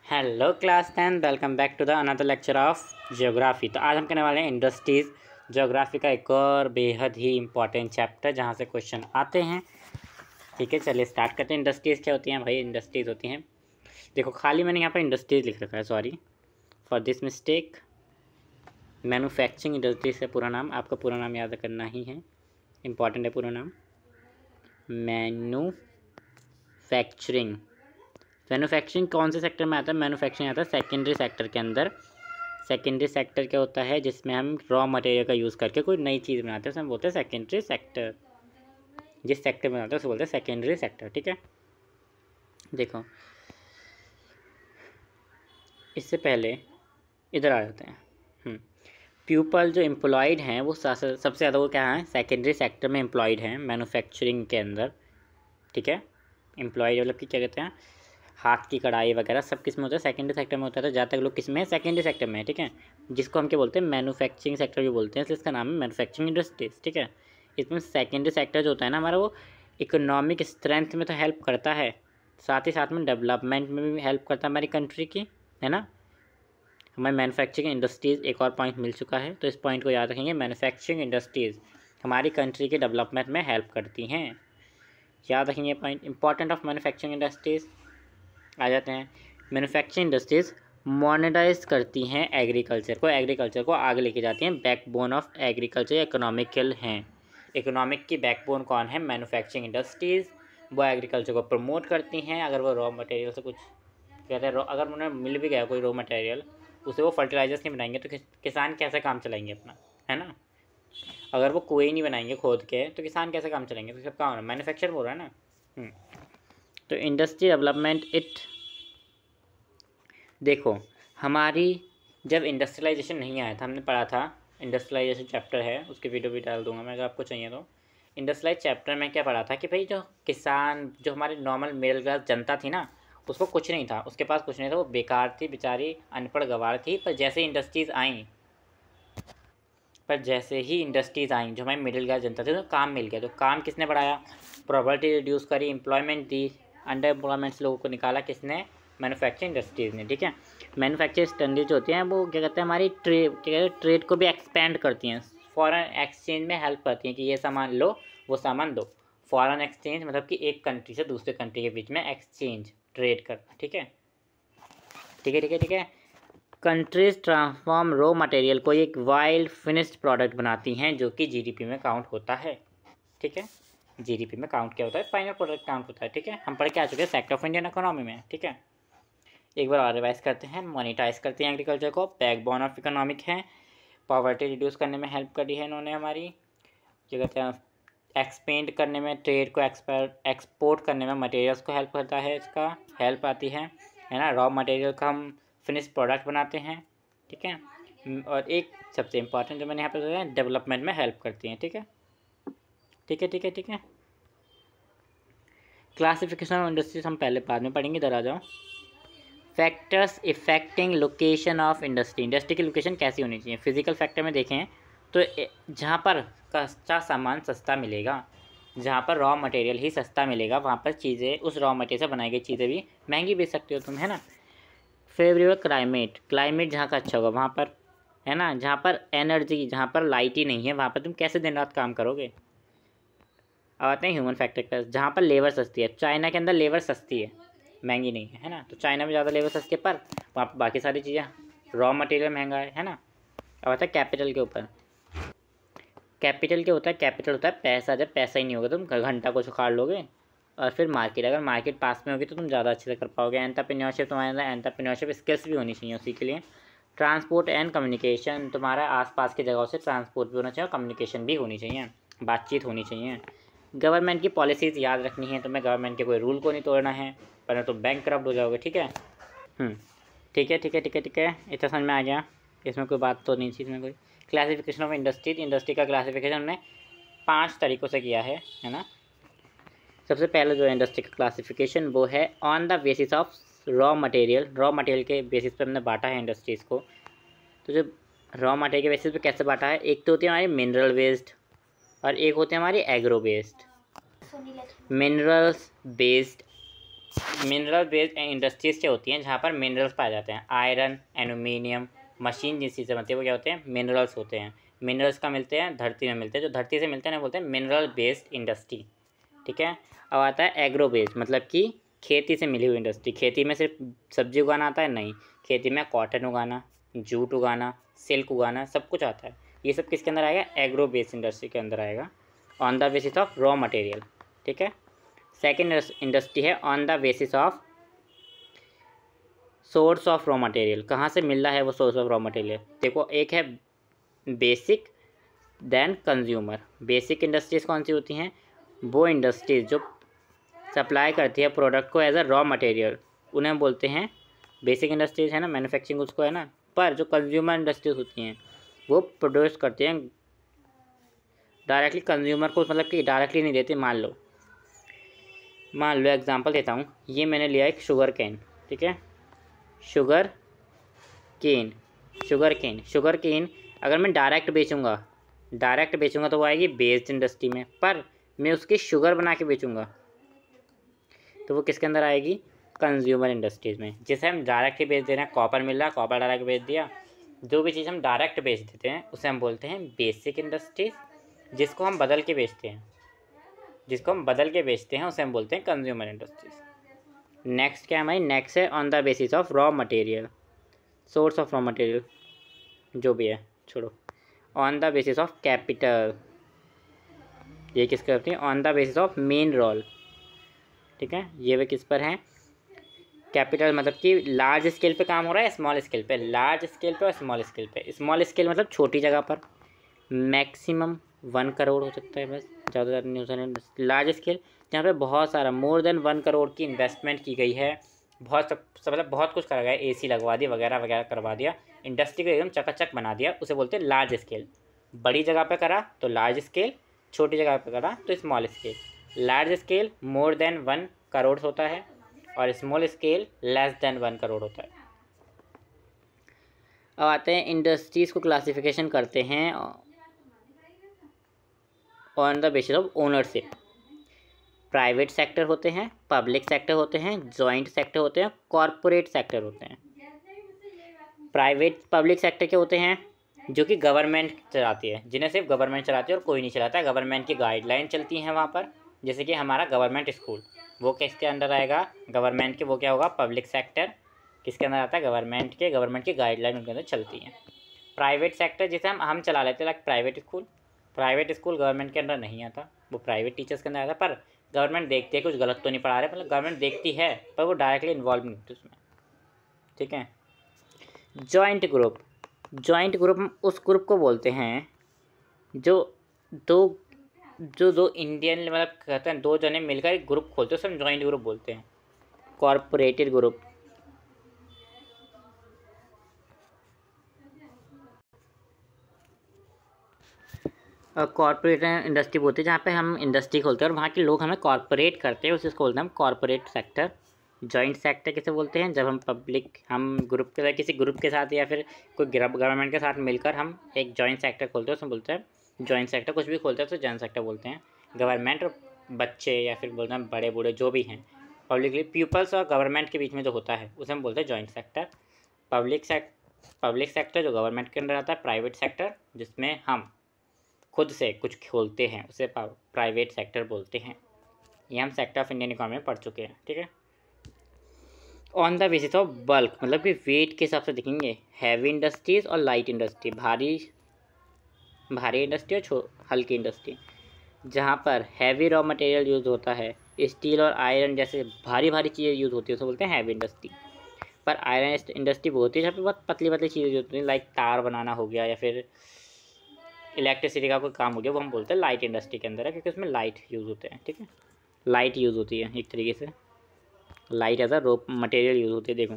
Hello class 10, welcome back to the another lecture of geography. तो आज हम करने वाले हैं इंडस्ट्रीज़ ज्योग्राफी का एक और बेहद ही इम्पॉर्टेंट चैप्टर जहाँ से क्वेश्चन आते हैं। ठीक है, चलिए स्टार्ट करते हैं। इंडस्ट्रीज़ क्या होती हैं भाई? इंडस्ट्रीज़ होती हैं, देखो खाली मैंने यहाँ पर इंडस्ट्रीज़ लिख रखा है, sorry for this mistake. Manufacturing industries है पूरा नाम, आपका पूरा नाम याद करना ही है, इम्पॉर्टेंट है पूरा नाम। मैन्युफैक्चरिंग कौन से सेक्टर में आता है? मैन्युफैक्चरिंग आता है सेकेंडरी सेक्टर के अंदर। सेकेंडरी सेक्टर क्या होता है? जिसमें हम रॉ मटेरियल का यूज़ करके कोई नई चीज़ बनाते हैं, उसे हम बोलते हैं सेकेंडरी सेक्टर। जिस सेक्टर में बनाते हैं उसे बोलते हैं सेकेंडरी सेक्टर। ठीक है, देखो इससे पहले इधर आ जाते हैं। पीपल जो एम्प्लॉयड हैं वो सबसे ज़्यादा वो क्या है? सेकेंडरी सेक्टर में एम्प्लॉयड हैं मैन्युफैक्चरिंग के अंदर। ठीक है, एम्प्लॉयड मतलब कि क्या कहते हैं, हाथ की कढ़ाई वगैरह सब किस में होता है? सेकेंडरी सेक्टर में होता है। तो ज़्यादा लोग किस में है? सेकेंडरी सेक्टर में है। ठीक है, जिसको हम क्या बोलते हैं? मैन्युफैक्चरिंग सेक्टर भी बोलते हैं, इसलिए इसका नाम है मैन्युफैक्चरिंग इंडस्ट्रीज। ठीक है, इसमें सेकेंडरी सेक्टर जो होता है ना हमारा, वो इकोनॉमिक स्ट्रेंथ में तो हेल्प करता है, साथ ही साथ में डेवलपमेंट में भी हेल्प करता है हमारी कंट्री की, है ना। हमारी मैन्युफैक्चरिंग इंडस्ट्रीज़ एक और पॉइंट मिल चुका है, तो इस पॉइंट को याद रखेंगे। मैन्युफैक्चरिंग इंडस्ट्रीज़ हमारी कंट्री के डेवलपमेंट में हेल्प करती हैं, याद रखेंगे point. Important of manufacturing industries आ जाते हैं। मैन्युफैक्चरिंग इंडस्ट्रीज़ मॉडर्नाइज करती हैं एग्रीकल्चर को आगे लेके जाती हैं। बैकबोन ऑफ एग्रीकल्चर इकोनॉमिकल हैं। इकोनॉमिक की बैकबोन कौन है? Manufacturing industries. वो एग्रीकल्चर को प्रमोट करती हैं। अगर वो रॉ मटेरियल से कुछ कहते हैं, अगर उन्हें मिल भी गया कोई रॉ मटेरियल, उसे वो फर्टिलाइजर्स नहीं बनाएंगे तो किसान कैसे काम चलाएंगे अपना, है ना। अगर वो कोई नहीं बनाएंगे खोद के तो किसान कैसे काम चलाएंगे? तो सब काम है, मैन्युफैक्चर बोल रहा है ना। तो इंडस्ट्री डेवलपमेंट देखो हमारी जब इंडस्ट्रियलाइजेशन नहीं आया था, हमने पढ़ा था इंडस्ट्रियलाइजेशन चैप्टर है, उसकी वीडियो भी डाल दूंगा मैं अगर आपको चाहिए तो। इंडस्ट्रियलाइज चैप्टर में क्या पढ़ा था कि भाई जो किसान, जो हमारी नॉर्मल मिडिल क्लास जनता थी ना, उसको कुछ नहीं था, उसके पास कुछ नहीं था, वो बेकार थी बेचारी, अनपढ़ गंवार थी। पर जैसे इंडस्ट्रीज़ आई जो हमारी मिडिल क्लास जनता थी, तो काम मिल गया। तो काम किसने बढ़ाया? प्रॉपर्टी रिड्यूस करी, एम्प्लॉयमेंट दी, अंडर एम्प्लॉयमेंट लोगों को निकाला किसने? मैन्युफैक्चरिंग इंडस्ट्रीज़ ने। ठीक है, मैन्युफैक्चरिंग इंडस्ट्रीज जो होती हैं वो क्या कहते हैं, हमारी ट्रेड को भी एक्सपेंड करती हैं, फॉरेन एक्सचेंज में हेल्प करती हैं कि ये सामान लो वो सामान दो। फॉरेन एक्सचेंज मतलब कि एक कंट्री से दूसरे कंट्री के बीच में एक्सचेंज, ट्रेड करना। ठीक है, ठीक है, ठीक है, ठीक है। कंट्रीज ट्रांसफॉर्म रॉ मटेरियल को एक वाइल्ड फिनिश्ड प्रोडक्ट बनाती हैं जो कि जीडीपी में काउंट होता है। ठीक है, जीडीपी में काउंट क्या होता है? फाइनल प्रोडक्ट काउंट होता है। ठीक है, हम पढ़ के आ चुके हैं सेक्टर ऑफ इंडियन इकोनॉमी में। ठीक है, एक बार और रिवाइज करते हैं। मोनेटाइज करते हैं एग्रीकल्चर को, बैकबोन ऑफ इकोनॉमिक है, पॉवर्टी रिड्यूस करने में हेल्प करी है इन्होंने हमारी, क्या कहते हैं, एक्सपेंड करने में, ट्रेड को एक्सपोर्ट करने में मटेरियल्स को हेल्प करता है, इसका हेल्प आती है ना। रॉ मटेरियल का हम फिनिश प्रोडक्ट बनाते हैं। ठीक है, और एक सबसे इम्पॉर्टेंट जो मैंने यहाँ पे बताया, डेवलपमेंट में हेल्प करती हैं। ठीक है, ठीक है, ठीक है, ठीक है। क्लासिफिकेशन ऑफ इंडस्ट्रीज हम पहले बाद में पढ़ेंगे, इधर आ जाओ। Factors effecting location of industry की लोकेशन कैसी होनी चाहिए? फिजिकल फैक्टर में देखें तो जहाँ पर कच्चा सामान सस्ता मिलेगा, जहाँ पर रॉ मटेरियल ही सस्ता मिलेगा, वहाँ पर चीज़ें, उस रॉ मटेरियल से बनाई गई चीज़ें भी महंगी बेच सकते हो तुम, है ना। फेवरेबल क्लाइमेट जहाँ का अच्छा होगा वहाँ पर, है ना। जहाँ पर एनर्जी, जहाँ पर लाइट ही नहीं है, वहाँ पर तुम कैसे दिन रात काम करोगे? अब आते हैं ह्यूमन फैक्टर पर, जहाँ पर लेबर सस्ती है। चाइना के अंदर लेबर सस्ती है, महंगी नहीं है ना। तो चाइना में ज़्यादा लेबर सस्ती है, पर वहाँ पर बाकी सारी चीज़ें, रॉ मटेरियल महंगा है ना। अब आता है कैपिटल के ऊपर। कैपिटल क्या होता है? कैपिटल होता है पैसा। जब पैसा ही नहीं होगा तुम घंटा को सुखाड़ लोगे। और फिर मार्केट, अगर मार्केट पास में होगी तो तुम ज़्यादा अच्छे से कर पाओगे। एंटरप्रेन्योरशिप, तुम्हारे अंदर एंटरप्रेन्योरशिप स्किल्स भी होनी चाहिए उसी के लिए। ट्रांसपोर्ट एंड कम्युनिकेशन, तुम्हारा आसपास की जगहों से ट्रांसपोर्ट भी होना चाहिए और कम्युनिकेशन भी होनी चाहिए, बातचीत होनी चाहिए। गवर्नमेंट की पॉलिसीज़ याद रखनी है तुम्हें, गवर्नमेंट के कोई रूल को नहीं तोड़ना है, वरना तो बैंक करप्ट हो जाओगे। ठीक है, ठीक है, ठीक है, ठीक है, ठीक है। इतना समझ में आ गया, इसमें कोई बात तो नहीं थी इसमें कोई। क्लासिफिकेशन ऑफ इंडस्ट्री का क्लासिफिकेशन हमने 5 तरीक़ों से किया है ना। सबसे पहले जो इंडस्ट्री का क्लासिफिकेशन वो है on the basis of raw material के बेसिस पे हमने बांटा है इंडस्ट्रीज़ को। तो जो रॉ मटेरियल के बेसिस पे कैसे बांटा है, एक तो होती है हमारी मिनरल वेस्ट और एक होती है हमारी agro waste. Minerals based mineral based industries क्या होती हैं, जहाँ पर मिनरल्स पाए जाते हैं। आयरन, एल्यूमिनियम, मशीन जिस चीज़ से बनती है वो क्या होते हैं, मिनरल्स होते हैं। मिनरल्स का मिलते हैं, धरती में मिलते हैं। जो धरती से मिलते हैं ना बोलते हैं मिनरल बेस्ड इंडस्ट्री। ठीक है। अब आता है एग्रो बेस्ड, मतलब कि खेती से मिली हुई इंडस्ट्री। खेती में सिर्फ सब्जी उगाना आता है नहीं, खेती में कॉटन उगाना, जूट उगाना, सिल्क उगाना, सब कुछ आता है। ये सब किसके अंदर आएगा, एग्रो बेस्ड इंडस्ट्री के अंदर आएगा, on the basis of raw material. ठीक है। सेकेंड इंडस्ट्री है on the basis of source of raw material. कहाँ से मिल रहा है वो सोर्स ऑफ रॉ मटेरियल। देखो, एक है basic, then consumer. Basic industries कौन सी होती हैं, वो इंडस्ट्रीज़ जो सप्लाई करती है प्रोडक्ट को एज अ रॉ मटेरियल, उन्हें बोलते हैं बेसिक इंडस्ट्रीज़, है ना, मैन्युफैक्चरिंग उसको है ना। पर जो कंज्यूमर इंडस्ट्रीज होती हैं वो प्रोड्यूस करती हैं डायरेक्टली कंज्यूमर को, मतलब कि डायरेक्टली नहीं देते। मान लो एग्जांपल देता हूँ, ये मैंने लिया एक शुगर केन। ठीक है, शुगर केन अगर मैं डायरेक्ट बेचूंगा तो वो आएगी बेस्ड इंडस्ट्री में। पर मैं उसकी शुगर बना के बेचूंगा तो वो किसके अंदर आएगी, कंज्यूमर इंडस्ट्रीज़ में। जिसे हम डायरेक्ट ही बेच दे रहे हैं, कॉपर मिल रहा है, कॉपर डायरेक्ट बेच दिया। जो भी चीज़ हम डायरेक्ट बेच देते हैं उसे हम बोलते हैं बेसिक इंडस्ट्रीज़। जिसको हम बदल के बेचते हैं उसे हम बोलते हैं कंज्यूमर इंडस्ट्रीज़। नेक्स्ट क्या है हमारी, नेक्स्ट है on the basis of raw material, source of raw material जो भी है छोड़ो। On the basis of capital, ये किस करती है, on the basis of main role. ठीक है, ये वे किस पर हैं, कैपिटल, मतलब कि लार्ज स्केल पे काम हो रहा है, स्मॉल स्केल पे। लार्ज स्केल पे और स्मॉल स्केल पे। स्मॉल स्केल मतलब छोटी जगह पर, मैक्सिमम 1 करोड़ हो सकता है बस, ज़्यादा नहीं हो सकता। लार्ज स्केल जहाँ पे बहुत सारा, मोर देन 1 करोड़ की इन्वेस्टमेंट की गई है, बहुत सब मतलब बहुत कुछ करा गया, AC लगवा दिया, वगैरह वगैरह करवा दिया, इंडस्ट्री को एकदम चकाचक बना दिया, उसे बोलते हैं लार्ज स्केल। बड़ी जगह पे करा तो लार्ज स्केल, छोटी जगह पे करा तो small scale. Large scale more than 1 crore होता है और small scale less than 1 crore होता है। अब आते हैं इंडस्ट्रीज़ को क्लासिफिकेशन करते हैं on the basis of ownership. Private sector होते हैं, पब्लिक सेक्टर होते हैं, जॉइंट सेक्टर होते हैं, कॉरपोरेट सेक्टर होते हैं। पब्लिक सेक्टर के होते हैं जो कि गवर्नमेंट चलाती है, जिन्हें सिर्फ गवर्नमेंट चलाती है और कोई नहीं चलाता है। गवर्नमेंट की गाइडलाइन चलती हैं वहाँ पर, जैसे कि हमारा गवर्नमेंट स्कूल, वो किसके अंदर आएगा, गवर्नमेंट के, वो क्या होगा, पब्लिक सेक्टर। किसके अंदर आता है, गवर्नमेंट की गाइडलाइन उनके अंदर चलती हैं। प्राइवेट सेक्टर जिसे हम चला लेते हैं, लाइक प्राइवेट स्कूल गवर्नमेंट के अंदर नहीं आता, वो प्राइवेट टीचर्स के अंदर आता है। पर गवर्नमेंट देखती है कुछ गलत तो नहीं पढ़ा रहे, मतलब गवर्नमेंट देखती है पर वो डायरेक्टली इन्वॉल्व नहीं होती उसमें। ठीक है। जॉइंट ग्रुप हम उस ग्रुप को बोलते हैं जो दो इंडियन, मतलब कहते हैं 2 जने मिलकर एक ग्रुप खोलते हैं, उसे हम जॉइंट ग्रुप बोलते हैं। कॉरपोरेटेड ग्रुप, कॉरपोरेट इंडस्ट्री बोलते हैं जहाँ पे हम इंडस्ट्री खोलते हैं और वहाँ के लोग हमें कॉरपोरेट करते हैं, उसे बोलते हैं हम कॉरपोरेट सेक्टर। जॉइंट सेक्टर किसे बोलते हैं, जब हम ग्रुप के साथ, किसी ग्रुप के साथ या फिर कोई गवर्नमेंट के साथ मिलकर हम एक जॉइंट सेक्टर खोलते हैं, उसमें बोलते हैं जॉइंट सेक्टर। कुछ भी खोलते हैं तो जॉइंट सेक्टर बोलते हैं। गवर्नमेंट और बच्चे या फिर बोलते हैं बड़े बूढ़े जो भी हैं, पब्लिकली पीपल्स और गवर्नमेंट के बीच में जो होता है उसे हम बोलते हैं जॉइंट सेक्टर। पब्लिक सेक्टर जो गवर्नमेंट के अंदर आता है। प्राइवेट सेक्टर जिसमें हम खुद से कुछ खोलते हैं उसे प्राइवेट सेक्टर बोलते हैं। ये हम सेक्टर ऑफ इंडियन इकोनॉमी में पढ़ चुके हैं। ठीक है। On the basis of bulk, मतलब कि वेट के हिसाब से देखेंगे, हैवी इंडस्ट्रीज और लाइट इंडस्ट्री, भारी इंडस्ट्री और हल्की इंडस्ट्री। जहाँ पर हैवी रॉ मटेरियल यूज़ होता है, स्टील और आयरन जैसे भारी चीज़ें यूज़ होती है, उसे बोलते हैं हैवी इंडस्ट्री। पर आयरन इंडस्ट्री वो होती है जहाँ पे बहुत पतली चीज़ें यूज़ होती हैं, लाइक तार बनाना हो गया या फिर इलेक्ट्रिसिटी का कोई काम हो गया, वो हम बोलते हैं लाइट इंडस्ट्री के अंदर है, क्योंकि उसमें लाइट यूज़ होते हैं। ठीक है, लाइट यूज़ होती है एक तरीके से, light as a raw material use होती है। देखो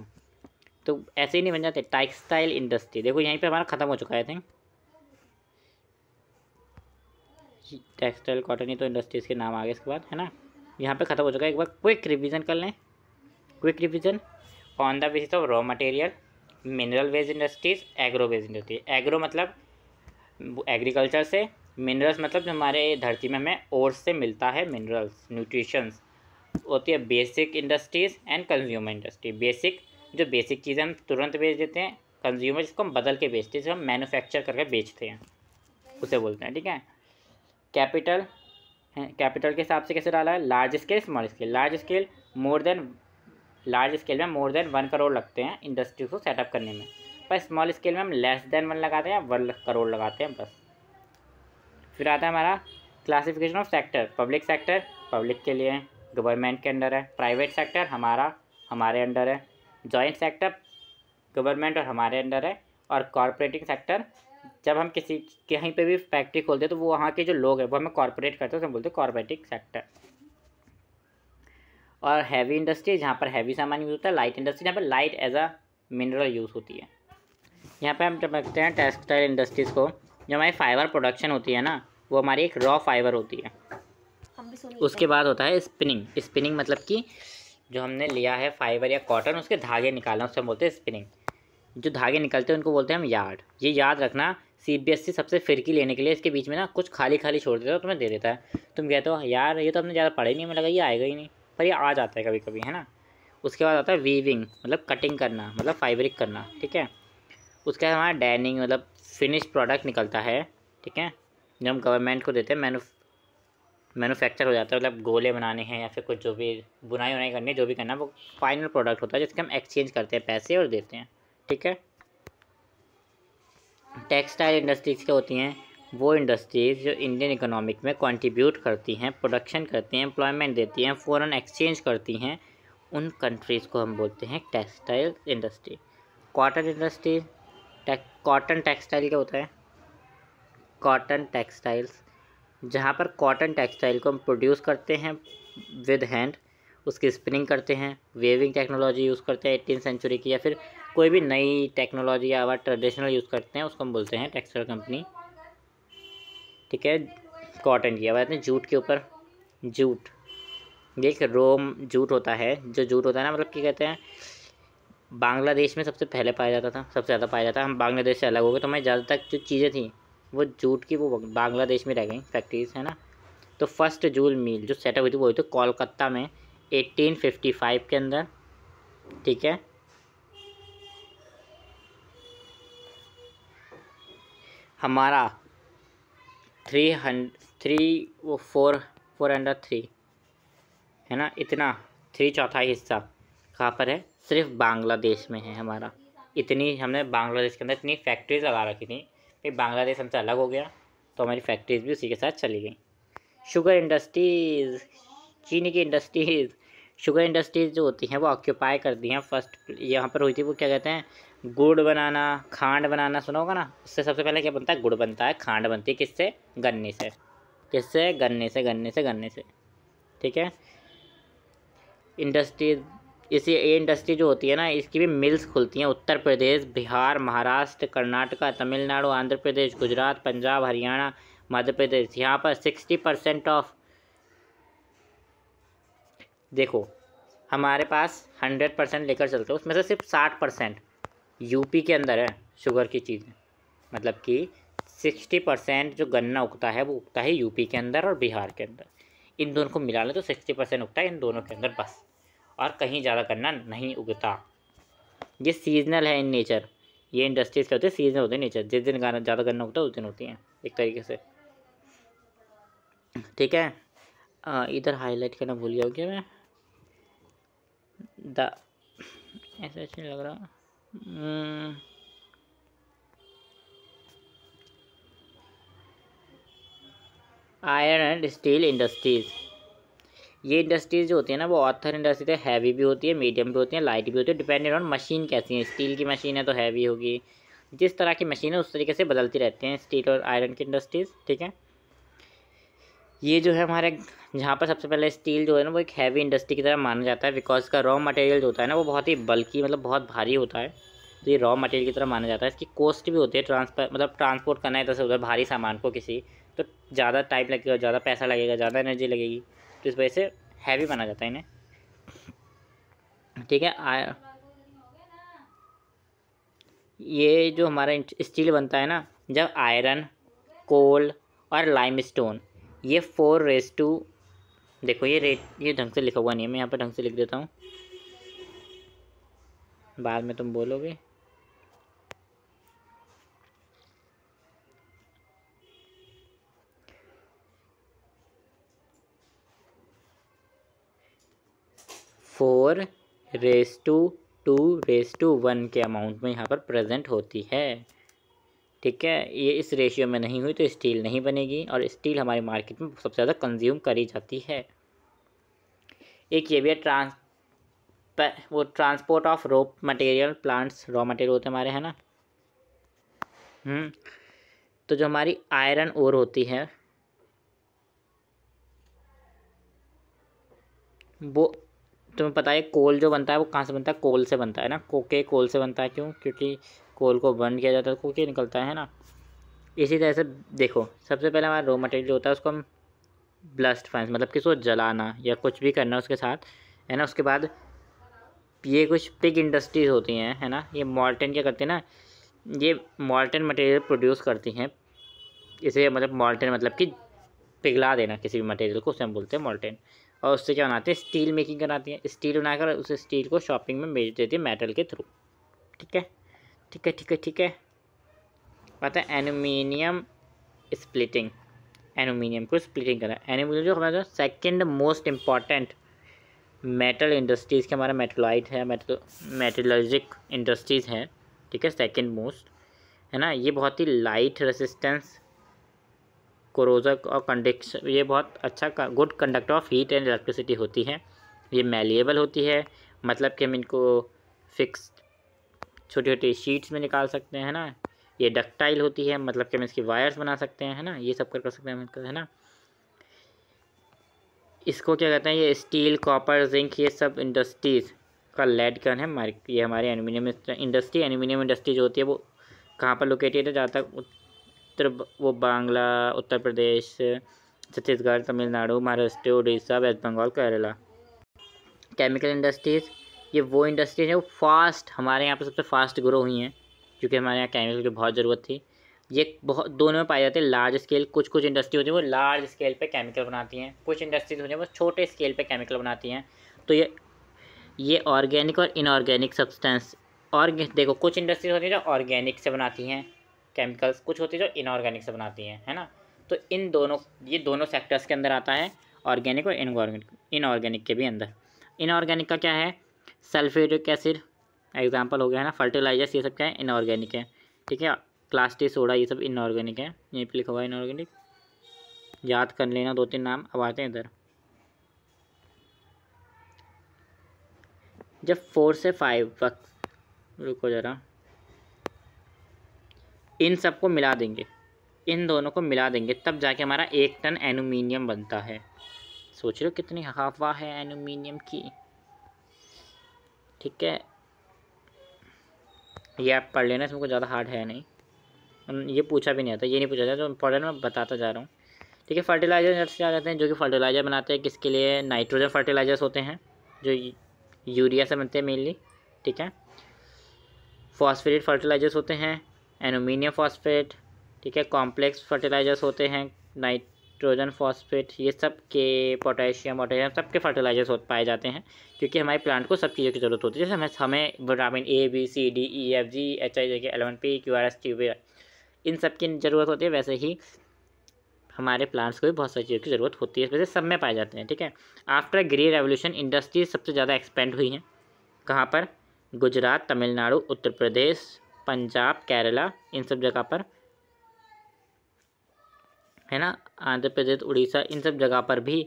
तो ऐसे ही नहीं बन जाते। टेक्सटाइल इंडस्ट्री, देखो यहीं पे हमारा ख़त्म हो चुका है। आई थिंक टेक्सटाइल कॉटन ही तो इंडस्ट्रीज़ के नाम आ गए इसके बाद, है ना। यहाँ पे ख़त्म हो चुका है। एक बार क्विक रिवीजन कर लें। On the basis of raw material, mineral based industries, agro based industry. Agro मतलब एग्रीकल्चर से, मिनरल्स मतलब जो हमारे धरती में हमें ओर से मिलता है, मिनरल्स न्यूट्रिशंस, होती है basic industries and consumer industry. Basic, जो बेसिक चीज़ें हम तुरंत बेच देते हैं। कंज्यूमर, जिसको हम बदल के बेचते हैं, जिसको हम मैन्युफैक्चर करके बेचते हैं, उसे बोलते हैं। ठीक है। कैपिटल, कैपिटल के हिसाब से कैसे डाला है, large scale small scale. Large scale में मोर देन 1 करोड़ लगते हैं इंडस्ट्री को सेटअप करने में, पर स्मॉल स्केल में हम लेस देन 1 लगाते हैं, 1 करोड़ लगाते हैं बस। फिर आता है हमारा classification of sector. Public sector public के लिए, गवर्नमेंट के अंडर है। प्राइवेट सेक्टर हमारे अंडर है। जॉइंट सेक्टर गवर्नमेंट और हमारे अंडर है। और कॉरपोरेटिंग सेक्टर, जब हम किसी कहीं पे भी फैक्ट्री खोलते हैं तो वो वहाँ के जो लोग हैं वो हमें कॉरपोरेट करते हैं, उसे बोलते हैं कॉरपोरेटिंग सेक्टर। और हैवी इंडस्ट्री, जहाँ पर हैवी सामान यूज़ होता है। लाइट इंडस्ट्री, जहाँ पर light as a mineral use होती है। यहाँ पे हम जब रखते हैं टेक्सटाइल इंडस्ट्रीज़ को, जो हमारी फाइबर प्रोडक्शन होती है ना, वो हमारी एक रॉ फाइबर होती है। उसके बाद होता है स्पिनिंग। स्पिनिंग मतलब कि जो हमने लिया है फाइबर या कॉटन, उसके धागे निकालना, उससे हम बोलते हैं स्पिनिंग। जो धागे निकलते हैं उनको बोलते हैं हम यार्ड। ये याद रखना, CBSE सबसे फिरकी लेने के लिए इसके बीच में ना कुछ खाली खाली छोड़ देता है, तुम्हें दे देता है। तुम कहते हो यार ये तो हमने ज़्यादा पढ़ा ही नहीं, हमें लगा ये आएगा ही नहीं, पर ये आ जाता है कभी कभी, है ना। उसके बाद आता है वीविंग, मतलब कटिंग करना, मतलब फाइब्रिक करना। ठीक है। उसके बाद हमारा डैनिंग, मतलब फिनिश प्रोडक्ट निकलता है। ठीक है। जब हम गवर्नमेंट को देते हैं, मैन्युफैक्चर हो जाता है, मतलब गोले बनाने हैं या फिर कुछ जो भी बुनाई वुनाई करनी है, जो भी करना है, वो फाइनल प्रोडक्ट होता है जिसके हम एक्सचेंज करते हैं पैसे और देते हैं। ठीक है। टेक्सटाइल इंडस्ट्रीज़ क्या होती हैं, वो इंडस्ट्रीज़ जो इंडियन इकोनॉमिक में कंट्रीब्यूट करती हैं, प्रोडक्शन करती हैं, एम्प्लॉयमेंट देती हैं, फॉरेन एक्सचेंज करती हैं, उन कंट्रीज़ को हम बोलते हैं textile industry. Cotton industry, cotton textile क्या होता है, कॉटन टेक्सटाइल्स, जहाँ पर कॉटन टेक्सटाइल को हम प्रोड्यूस करते हैं विद हैंड, उसकी स्पिनिंग करते हैं, वेविंग टेक्नोलॉजी यूज़ करते हैं 18th सेंचुरी की, या फिर कोई भी नई टेक्नोलॉजी या ट्रेडिशनल यूज़ करते हैं, उसको हम बोलते हैं टेक्सटाइल कंपनी। ठीक है। कॉटन की, अब आते हैं जूट के ऊपर। जूट, देख रोम जूट होता है, जो जूट होता है ना, मतलब क्या कहते हैं, बांग्लादेश में सबसे पहले पाया जाता था, सबसे ज़्यादा पाया जाता है। हम बांग्लादेश से अलग हो गए, तो हमें ज़्यादातर जो चीज़ें थी वो जूट की, वो बांग्लादेश में रह गई फैक्ट्रीज, है ना। तो फर्स्ट जूट मिल जो सेटअप हुई थी वो हुई थी कोलकाता में 1855 के अंदर। ठीक है। हमारा 403 है ना, इतना 3/4 हिस्सा कहाँ पर है, सिर्फ बांग्लादेश में है हमारा। इतनी हमने बांग्लादेश के अंदर इतनी फैक्ट्रीज लगा रखी थी, फिर बांग्लादेश हमसे अलग हो गया तो हमारी फैक्ट्रीज भी उसी के साथ चली गई। शुगर इंडस्ट्रीज़, चीनी की इंडस्ट्रीज़, शुगर इंडस्ट्रीज़ जो होती हैं वो ऑक्यूपाई करती हैं। फर्स्ट यहाँ पर हुई थी, वो क्या कहते हैं, गुड़ बनाना, खांड बनाना, सुना होगा ना। उससे सबसे पहले क्या बनता है, गुड़ बनता है। खांड बनती है किससे, गन्ने से। किससे, गन्ने से। ठीक है। इंडस्ट्रीज, ये इंडस्ट्री जो होती है ना, इसकी भी मिल्स खुलती हैं उत्तर प्रदेश, बिहार, महाराष्ट्र, कर्नाटका, तमिलनाडु, आंध्र प्रदेश, गुजरात, पंजाब, हरियाणा, मध्य प्रदेश। यहाँ पर 60% ऑफ, देखो हमारे पास 100% लेकर चलते हैं, उसमें से सिर्फ 60% यूपी के अंदर है शुगर की चीज़ें। मतलब कि 60% जो गन्ना उगता है वो उगता है यूपी के अंदर और बिहार के अंदर। इन दोनों को मिला लें तो 60% उगता है इन दोनों के अंदर बस, और कहीं ज़्यादा गन्ना नहीं उगता। ये सीजनल है इन नेचर, ये इंडस्ट्रीज क्या होती है, सीजनल होते हैं नेचर। जिस दिन ज़्यादा गन्ना उगता है उस दिन होती हैं एक तरीके से। ठीक है। इधर हाईलाइट करना भूल गया क्या मैं, ऐसा अच्छा नहीं लग रहा। आयरन एंड स्टील इंडस्ट्रीज़, ये इंडस्ट्रीज़ जो होती है ना, वो ऑथर इंडस्ट्री है, हैवी भी होती है, मीडियम भी होती है, लाइट भी होती है, डिपेंडेंट ऑन मशीन कैसी है। स्टील की मशीन है तो हैवी होगी, जिस तरह की मशीन है उस तरीके से बदलती रहती हैं स्टील और आयरन की इंडस्ट्रीज़। ठीक है। ये जो है हमारे, जहाँ पर सबसे पहले स्टील जो है ना वो एक हैवी इंडस्ट्री की तरह माना जाता है, बिकॉज इसका रॉ मटेरियल जो होता है ना वो बहुत ही बल्कि, मतलब बहुत भारी होता है, तो ये रॉ मटेरियल की तरह माना जाता है। इसकी कॉस्ट भी होती है, ट्रांसपोर्ट करना है तो उधर भारी सामान को किसी, तो ज़्यादा टाइम लगेगा, ज़्यादा पैसा लगेगा, ज़्यादा एनर्जी लगेगी, तो इस वजह से हैवी माना जाता है इन्हें। ठीक है। ये जो हमारा स्टील बनता है ना, जब आयरन, कोल और लाइमस्टोन, ये 4:1 देखो ये रेट ये ढंग से लिखा हुआ नहीं है, मैं यहाँ पर ढंग से लिख देता हूँ, बाद में तुम बोलोगे। फोर रेस टू 2:1 के अमाउंट में यहाँ पर प्रेजेंट होती है। ठीक है, ये इस रेशियो में नहीं हुई तो स्टील नहीं बनेगी, और स्टील हमारी मार्केट में सबसे ज़्यादा कंज्यूम करी जाती है। एक ये भी है वो transport of raw material plants, raw material होते हैं हमारे, है ना। तो जो हमारी आयरन ओर होती है वो तुम्हें पता है, कोल जो बनता है वो कहाँ से बनता है, कोल से बनता है ना। कोल से बनता है, क्यों? क्योंकि कोल को बर्न किया जाता है तो कोके निकलता है ना। इसी तरह से देखो, सबसे पहले हमारा रॉ मटेरियल जो होता है उसको हम ब्लास्ट फर्नेस, मतलब कि उसको जलाना या कुछ भी करना उसके साथ, है ना। उसके बाद ये कुछ बिग इंडस्ट्रीज होती हैं, है ना। ये मॉल्टन क्या करते हैं ना, ये मॉल्टन मटेरियल प्रोड्यूस करती हैं। इसे मतलब मॉल्टन मतलब कि पिघला देना किसी भी मटेरियल को, उसे हम बोलते हैं मॉल्टन। और उससे क्या बनाते हैं, स्टील मेकिंग कराती हैं। स्टील बनाकर उस स्टील को शॉपिंग में बेच देती है मेटल के थ्रू। ठीक है, ठीक है, ठीक है, ठीक है। आता है एल्यूमिनियम स्प्लिटिंग। एल्यूमिनियम को स्प्लिटिंग करा। एल्यूमिनियम जो हमारा second most important metal industries के, हमारा मेटलाइट है, मेटलर्जिक इंडस्ट्रीज़ है। ठीक है, सेकंड मोस्ट, है ना। ये बहुत ही लाइट रेसिस्टेंस, कोरोजन और कंडक्शन, ये बहुत अच्छा good conductor of heat and electricity होती है। ये मैलिएबल होती है, मतलब कि हम इनको फिक्स छोटी छोटी शीट्स में निकाल सकते हैं, है ना। ये डक्टाइल होती है, मतलब कि हम इसकी वायर्स बना सकते हैं, है ना। ये सब कर सकते हैं हम, है ना। इसको क्या कहते हैं, ये स्टील, कॉपर, जिंक, ये सब इंडस्ट्रीज़ का लेड कन है। ये हमारी एल्यूमिनियम इंडस्ट्री, एल्यूमिनियम इंडस्ट्री जो होती है वो कहाँ पर लोकेटेड है, जहाँ तक वो Bangla, Uttar Pradesh, Chhattisgarh, Tamil Nadu, Maharashtra, Orissa, west Bengal, Kerala. Chemical industries, ये वो इंडस्ट्रीज है वो फास्ट हमारे यहाँ पे सबसे फास्ट ग्रो हुई हैं, क्योंकि हमारे यहाँ केमिकल की बहुत ज़रूरत थी। ये बहुत दोनों में पाए जाते हैं, लार्ज स्केल। कुछ कुछ इंडस्ट्री होती है वो लार्ज स्केल पे केमिकल बनाती हैं, कुछ इंडस्ट्रीज होती हैं वो छोटे स्केल पे केमिकल बनाती हैं। तो ये ऑर्गेनिक और इनऑर्गेनिक सब्सटेंस, और देखो कुछ इंडस्ट्रीज होती है जो ऑर्गेनिक से बनाती हैं केमिकल्स, कुछ होती है जो इनऑर्गेनिक से बनाती हैं, है ना। तो ये दोनों सेक्टर्स के अंदर आता है, ऑर्गेनिक और इनऑर्गेनिक के भी अंदर। इनऑर्गेनिक का क्या है, सल्फ्यूरिक एसिड एग्जांपल हो गया, है ना। फर्टिलाइजर्स, ये सब क्या है, इनऑर्गेनिक है। ठीक है, प्लास्टिक, सोडा, ये सब इनऑर्गेनिक है। यहीं पे लिखा हुआ है इनऑर्गेनिक, याद कर लेना 2-3 नाम। अब आते हैं इधर, जब 4 से 5 वक्त, रुको ज़रा, इन सबको मिला देंगे, इन दोनों को मिला देंगे, तब जाके हमारा 1 टन एल्यूमिनियम बनता है। सोच रहे हो कितनी हवा है एल्यूमिनियम की। ठीक है, ये आप पढ़ लेना, इसमें कुछ ज़्यादा हार्ड है नहीं, ये पूछा भी नहीं आता, ये नहीं पूछा जाता, तो इम्पोर्टेंट मैं बताता जा रहा हूँ। ठीक है, फर्टिलाइजर से आ जाते हैं, जो कि फर्टिलाइज़र बनाते हैं किसके लिए, नाइट्रोजन फर्टिलाइजर्स होते हैं जो यूरिया से बनते हैं मेनली। ठीक है, फॉस्फेट फर्टिलाइजर्स होते हैं, एल्यूमिनियम फॉस्फेट। ठीक है, कॉम्प्लेक्स फर्टिलाइजर्स होते हैं, नाइट्रोजन फॉस्फेट, ये सब के, पोटेशियम सब के फर्टिलाइजर्स पाए जाते हैं, क्योंकि हमारे प्लांट को सब चीज़ों की ज़रूरत होती है। जैसे हमें vitamin A B C D E F G H I J K L M N P Q R S T U V, इन सब की ज़रूरत होती है। वैसे ही हमारे प्लांट्स को भी बहुत सारी चीज़ों की ज़रूरत होती है, इस वजह से सब में पाए जाते हैं। ठीक है, आफ्टर ग्रीन रेवोल्यूशन इंडस्ट्रीज सबसे ज़्यादा एक्सपेंड हुई हैं, कहाँ पर, गुजरात, तमिलनाडु, उत्तर प्रदेश, पंजाब, केरला, इन सब जगह पर, है ना। आंध्र प्रदेश, उड़ीसा, इन सब जगह पर भी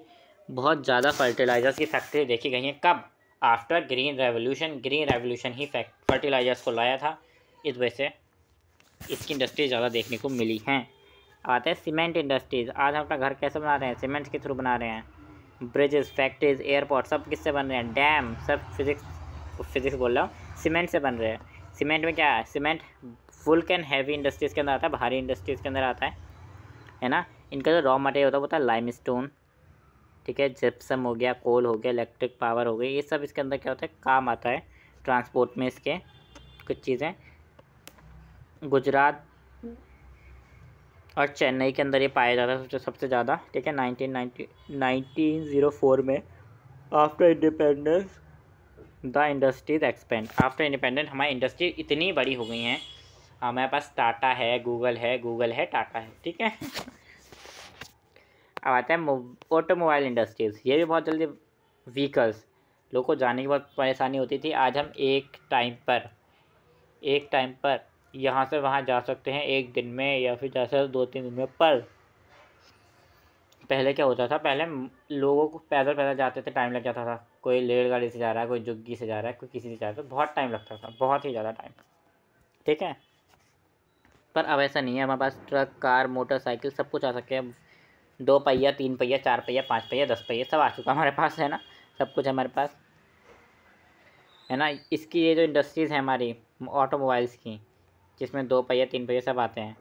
बहुत ज़्यादा फर्टिलाइजर्स की फैक्ट्री देखी गई हैं। कब, आफ्टर ग्रीन रेवोल्यूशन ही फर्टिलाइजर्स को लाया था, इस वजह से इसकी इंडस्ट्री ज़्यादा देखने को मिली हैं। आते हैं सीमेंट इंडस्ट्रीज़। आज हम अपना घर कैसे बना रहे हैं, सीमेंट के थ्रू बना रहे हैं। ब्रिजेस, फैक्ट्रीज, एयरपोर्ट, सब किससे बन रहे हैं, डैम, सब फिजिक्स बोल रहा हूँ, सीमेंट से बन रहे हैं। सीमेंट में क्या है, cement full can heavy industries के अंदर आता है, भारी इंडस्ट्रीज़ के अंदर आता है ना। इनका जो रॉ मटेरियल होता है वो होता है लाइमस्टोन। ठीक है, जिप्सम हो गया, कोल हो गया, इलेक्ट्रिक पावर हो गई, ये सब इसके अंदर क्या होता है, काम आता है ट्रांसपोर्ट में इसके कुछ चीज़ें। गुजरात और चेन्नई के अंदर ये पाया जाता है सबसे ज़्यादा, ठीक है। 1904 में after independence the industries expand. After independence हमारी इंडस्ट्री इतनी बड़ी हो गई हैं, हमारे पास टाटा है, गूगल है, टाटा है, ठीक है। अब आते हैं ऑटोमोबाइल इंडस्ट्रीज़। ये भी बहुत जल्दी व्हीकल्स, लोगों को जाने की बहुत परेशानी होती थी। आज हम एक टाइम पर यहाँ से वहाँ जा सकते हैं एक दिन में, या फिर जैसे 2-3 दिन में। पर पहले क्या होता था, पहले लोगों को पैदल पैदल जाते थे, टाइम लग जाता था। कोई रेलगाड़ी से जा रहा है, कोई जुग्गी से जा रहा है, कोई किसी से जा रहा है, तो बहुत टाइम लगता था, बहुत ही ज़्यादा टाइम, ठीक है। पर अब ऐसा नहीं है, हमारे पास ट्रक, कार, मोटरसाइकिल सब कुछ आ सके। अब 2 पहिया, 3 पहिया, 4 पहिया, 5 पहिया, 10 पहिया सब आ चुका हमारे पास, है ना। सब कुछ हमारे पास, है ना। इसकी ये जो इंडस्ट्रीज़ है हमारी ऑटोमोबाइल्स की, जिसमें 2 पहिया, 3 पहिया सब आते हैं,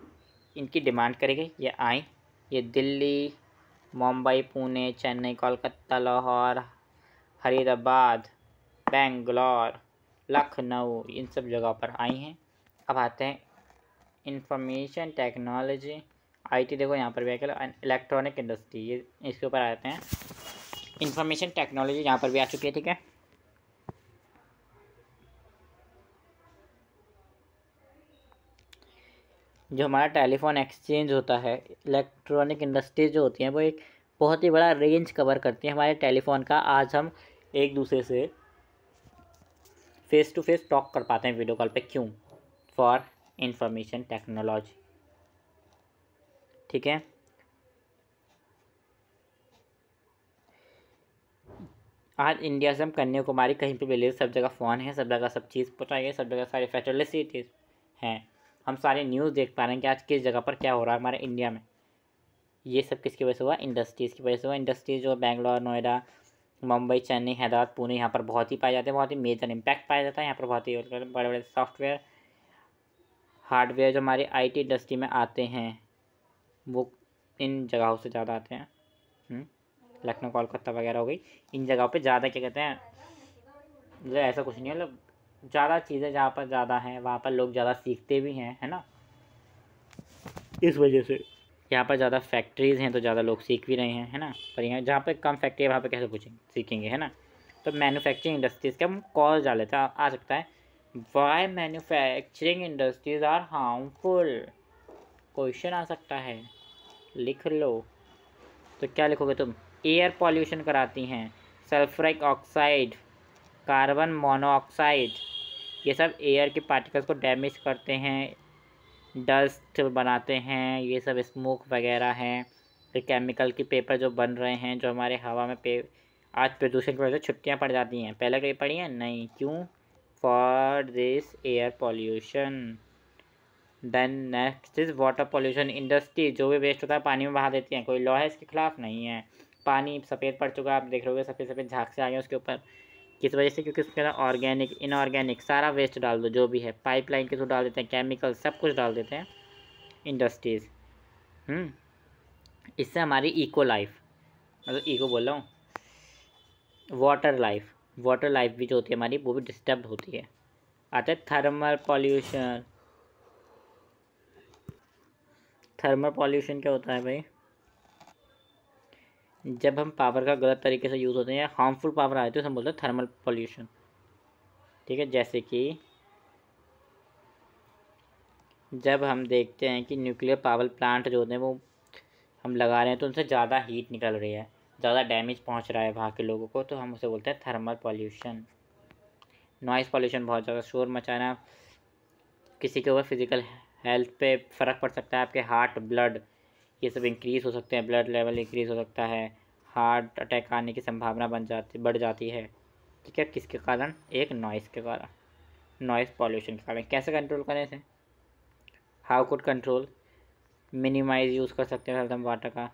इनकी डिमांड करेगी, ये आए। ये दिल्ली, मुंबई, पुणे, चेन्नई, कोलकाता, लाहौर, फरीदाबाद, बेंगलोर, लखनऊ, इन सब जगह पर आई हैं। अब आते हैं इंफॉर्मेशन टेक्नोलॉजी, आईटी। देखो यहाँ पर भी है, इलेक्ट्रॉनिक इंडस्ट्री, ये इसके ऊपर आते हैं। इंफॉर्मेशन टेक्नोलॉजी यहाँ पर भी आ चुकी है, ठीक है। जो हमारा टेलीफोन एक्सचेंज होता है, इलेक्ट्रॉनिक इंडस्ट्रीज जो होती हैं, वो एक बहुत ही बड़ा रेंज कवर करती है हमारे टेलीफोन का। आज हम एक दूसरे से फेस टू फेस टॉक कर पाते हैं वीडियो कॉल पे, क्यों? फॉर इंफॉर्मेशन टेक्नोलॉजी, ठीक है। आज इंडिया से हम कन्याकुमारी कहीं पे भी ले, सब जगह फ़ोन है, सब जगह सब चीज़ पता है, सब जगह सारी फैसिलिटीज़ हैं। हम सारी न्यूज़ देख पा रहे हैं कि आज किस जगह पर क्या हो रहा है हमारे इंडिया में। ये सब किसकी वजह से हुआ? इंडस्ट्रीज़ की वजह से हुआ। इंडस्ट्रीज़ जो बेंगलोर, नोएडा, मुंबई, चेन्नई, हैदराबाद, पुणे, यहाँ पर बहुत ही पाए जाते हैं, बहुत ही मेजर इम्पैक्ट पाया जाता है यहाँ पर। बहुत ही बड़े बड़े सॉफ्टवेयर, हार्डवेयर जो हमारे आईटी इंडस्ट्री में आते हैं, वो इन जगहों से ज़्यादा आते हैं। लखनऊ, कोलकाता वगैरह हो गई, इन जगहों पे ज़्यादा क्या कहते हैं, मतलब ऐसा कुछ नहीं है, मतलब ज़्यादा चीज़ें जहाँ पर ज़्यादा हैं, वहाँ पर लोग ज़्यादा सीखते भी हैं, है ना। इस वजह से यहाँ पर ज़्यादा फैक्ट्रीज़ हैं, तो ज़्यादा लोग सीख भी रहे हैं, है ना। पर यहाँ जहाँ पे कम फैक्ट्री है, वहाँ पे कैसे पूछेंगे, सीखेंगे, है ना। तो मैन्युफैक्चरिंग इंडस्ट्रीज़ का हम कॉल डाल लेते हैं, आ सकता है, why manufacturing industries are harmful. Question आ सकता है, लिख लो। तो क्या लिखोगे तुम? एयर पॉल्यूशन कराती हैं, सल्फ्यूरिक ऑक्साइड, कार्बन मोनोऑक्साइड, ये सब एयर के पार्टिकल्स को डैमेज करते हैं, डस्ट बनाते हैं, ये सब स्मोक वगैरह हैं। फिर केमिकल के पेपर जो बन रहे हैं, जो हमारे हवा में आज प्रदूषण की वजह से छुट्टियाँ पड़ जाती हैं, पहले कहीं पड़ी हैं? नहीं, क्यों? For this air pollution. Then next is water pollution. Industry जो भी वेस्ट होता है पानी में बहा देती हैं, कोई लॉ है इसके खिलाफ? नहीं है। पानी सफ़ेद पड़ चुका है, आप देख रहे हो सफ़ेद सफ़ेद झाग से आ गए उसके ऊपर, किस वजह से? क्योंकि उसके अंदर ऑर्गेनिक, इनऑर्गेनिक सारा वेस्ट डाल दो, जो भी है पाइपलाइन के थ्रू डाल देते हैं, केमिकल सब कुछ डाल देते हैं इंडस्ट्रीज़। इससे हमारी इको लाइफ, मतलब इको बोल रहा हूँ, वाटर लाइफ भी जो होती है हमारी, वो भी डिस्टर्ब होती है। आते हैं थर्मल पॉल्यूशन। थर्मल पॉल्यूशन क्या होता है भाई? जब हम पावर का गलत तरीके से यूज़ होते हैं या हार्मफुल पावर आती है, तो हम बोलते हैं थर्मल पॉल्यूशन, ठीक है। जैसे कि जब हम देखते हैं कि न्यूक्लियर पावर प्लांट जो होते हैं वो हम लगा रहे हैं, तो उनसे ज़्यादा हीट निकल रही है, ज़्यादा डैमेज पहुंच रहा है वहाँ के लोगों को, तो हम उसे बोलते हैं थर्मल पॉल्यूशन। नॉइज़ पॉल्यूशन, बहुत ज़्यादा शोर मचाना, किसी के ऊपर फिजिकल हेल्थ पे फ़र्क पड़ सकता है, आपके हार्ट, ब्लड, ये सब इंक्रीज़ हो सकते हैं, ब्लड लेवल इंक्रीज़ हो सकता है, हार्ट अटैक आने की संभावना बढ़ जाती है, ठीक है। किसके कारण? एक नॉइज़ के कारण, नॉइज़ पॉल्यूशन के कारण। कैसे कंट्रोल करें इसे? How could control? Minimize use कर सकते हैं हम वाटर का,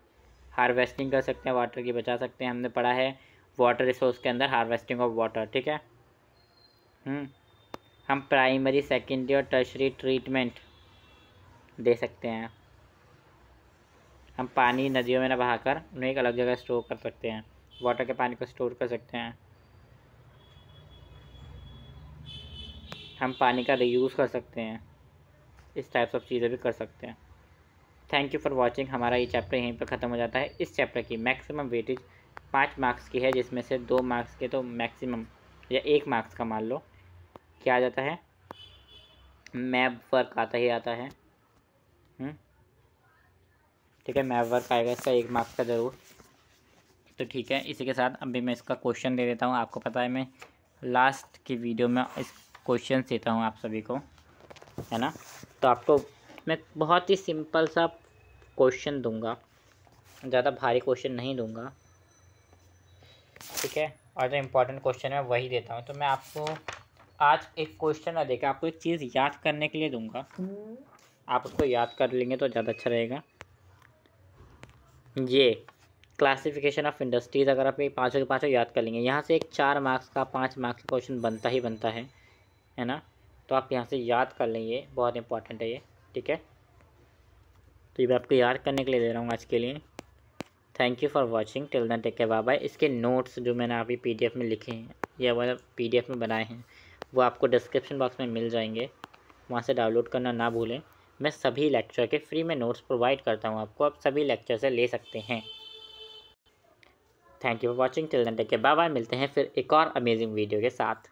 हार्वेस्टिंग कर सकते हैं, वाटर की बचा सकते हैं। हमने पढ़ा है वाटर रिसोर्स के अंदर हार्वेस्टिंग ऑफ वाटर, ठीक है। हम प्राइमरी, सेकेंडरी और टर्शरी ट्रीटमेंट दे सकते हैं। हम पानी नदियों में न बहाकर उन्हें एक अलग जगह स्टोर कर सकते हैं, वाटर के पानी को स्टोर कर सकते हैं। हम पानी का रीयूज़ कर सकते हैं, इस टाइप्स ऑफ चीज़ें भी कर सकते हैं। Thank you for watching. हमारा ये चैप्टर यहीं पर ख़त्म हो जाता है। इस चैप्टर की मैक्सिमम वेटेज 5 मार्क्स की है, जिसमें से 2 मार्क्स के तो मैक्सिमम या 1 मार्क्स का मान लो क्या आ जाता है, मैप वर्क आता ही आता है। ठीक है, मैप वर्क आएगा इसका 1 मार्क्स का ज़रूर। तो ठीक है, इसी के साथ अभी मैं इसका क्वेश्चन दे देता हूँ। आपको पता है मैं लास्ट की वीडियो में इस क्वेश्चन देता हूँ आप सभी को, है ना। तो आपको मैं बहुत ही सिंपल सा क्वेश्चन दूंगा, ज़्यादा भारी क्वेश्चन नहीं दूंगा, ठीक है। और जो इम्पोर्टेंट क्वेश्चन है वही देता हूँ। तो मैं आपको आज एक क्वेश्चन ना देकर आपको एक चीज़ याद करने के लिए दूंगा, आप उसको याद कर लेंगे तो ज़्यादा अच्छा रहेगा। ये क्लासिफिकेशन ऑफ इंडस्ट्रीज़ अगर आप ये पाँचों के पाँचों याद कर लेंगे, यहाँ से एक 4 मार्क्स का 5 मार्क्स का क्वेश्चन बनता ही बनता है ना। तो आप यहाँ से याद कर लेंगे, बहुत इंपॉर्टेंट है ये, ठीक है। तो ये मैं आपको याद करने के लिए दे रहा हूँ आज के लिए। Thank you for watching, till then take care, bye bye. इसके नोट्स जो मैंने अभी PDF में लिखे हैं या वह PDF में बनाए हैं वो आपको डिस्क्रिप्शन बॉक्स में मिल जाएंगे, वहाँ से डाउनलोड करना ना भूलें। मैं सभी लेक्चर के फ्री में नोट्स प्रोवाइड करता हूँ आपको, आप सभी लेक्चर से ले सकते हैं। Thank you for watching, till then take care, bye bye. मिलते हैं फिर एक और अमेजिंग वीडियो के साथ।